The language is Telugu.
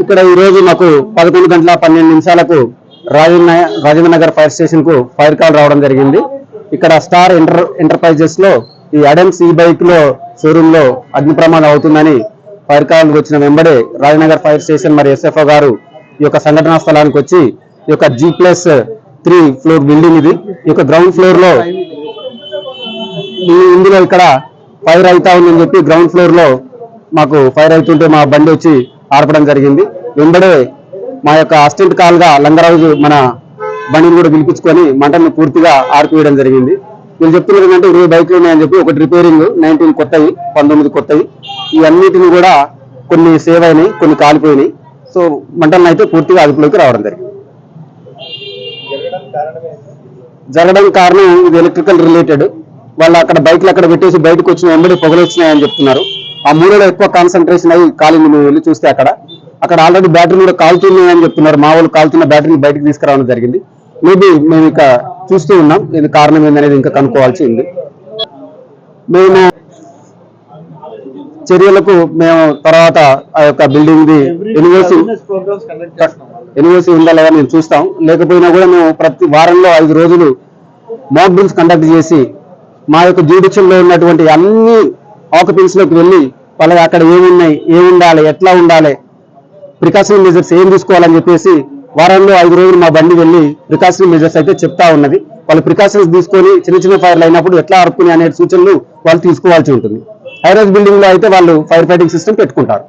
ఇక్కడ ఈ రోజు మాకు 11:12 రాజేంద్ర నగర్ ఫైర్ స్టేషన్ కు ఫైర్ కాల్ రావడం జరిగింది. ఇక్కడ స్టార్ ఎంటర్ప్రైజెస్ లో ఈ అడమ్స్ ఈ బైక్ లో షోరూమ్ లో అగ్ని ప్రమాదం అవుతుందని ఫైర్ కాల్ వచ్చిన వెంబడే రాజనగర్ ఫైర్ స్టేషన్ మరి ఎస్ఎఫ్ఓ గారు ఈ యొక్క సంఘటనా స్థలానికి వచ్చి ఈ యొక్క G+3 ఫ్లోర్ బిల్డింగ్ ఇది. ఈ యొక్క గ్రౌండ్ ఫ్లోర్ లో ఇందులో ఇక్కడ ఫైర్ అవుతా ఉందని చెప్పి గ్రౌండ్ ఫ్లోర్ లో మాకు ఫైర్ అవుతుంటే మా బండి వచ్చి ఆర్పడం జరిగింది. వెంబడే మా యొక్క అసిస్టెంట్ కాల్ గా లంగరాజు మన బండిని కూడా పిలిపించుకొని మంటలను పూర్తిగా ఆర్పివేయడం జరిగింది. వీళ్ళు చెప్తున్నారు ఏంటంటే 20 బైక్లు ఉన్నాయని చెప్పి, ఒకటి రిపేరింగ్, 19 కొత్తవి, 19 కొత్తవి. ఈ అన్నిటిని కూడా కొన్ని సేవ్ అయినాయి, కొన్ని కాలిపోయినాయి. సో మంటలను అయితే పూర్తిగా అదుపులోకి రావడం జరిగింది. జరగడం కారణం ఇది ఎలక్ట్రికల్ రిలేటెడ్. వాళ్ళు అక్కడ బైక్లు అక్కడ పెట్టేసి బయటకు వచ్చిన వెంబడి పొగలు వచ్చినాయని చెప్తున్నారు. ఆ మూలలో ఎక్కువ కాన్సన్ట్రేషన్ అయ్యి కాలింది. మేము వెళ్ళి చూస్తే అక్కడ ఆల్రెడీ బ్యాటరీ కూడా కాలుతున్నాయని చెప్తున్నారు. మా వాళ్ళు కాలుతున్న బ్యాటరీని బయటకు తీసుకురావడం జరిగింది. మేబీ మేము ఇక చూస్తూ ఉన్నాం, ఇది కారణం ఏందనేది ఇంకా కనుక్కోవాల్సి ఉంది. మేము చర్యలకు తర్వాత ఆ యొక్క బిల్డింగ్ ది ఎన్ఓసి ఉందా లేదా మేము చూస్తాం. లేకపోయినా కూడా మేము ప్రతి వారంలో 5 రోజులు మాక్ డ్రిల్స్ కండక్ట్ చేసి మా యొక్క జ్యూడిక్షన్ లో ఉన్నటువంటి అన్ని ఆక్యుపెన్సీ లోకి వెళ్ళి వాళ్ళకి అక్కడ ఏమున్నాయి, ఏముండాలి, ఎట్లా ఉండాలి, ప్రికాషనరీ మెజర్స్ ఏం తీసుకోవాలని చెప్పేసి వారంలో 5 రోజులు మా బండి వెళ్ళి ప్రికాషనరీ మెజర్స్ అయితే చెప్తా ఉన్నది. వాళ్ళు ప్రికాషన్స్ తీసుకొని చిన్న ఫైర్లు అయినప్పుడు ఎట్లా అరుపుని అనే సూచనలు వాళ్ళు తీసుకోవాల్సి ఉంటుంది. హైరైజ్ బిల్డింగ్ లో అయితే వాళ్ళు ఫైర్ ఫైటింగ్ సిస్టమ్ పెట్టుకుంటారు.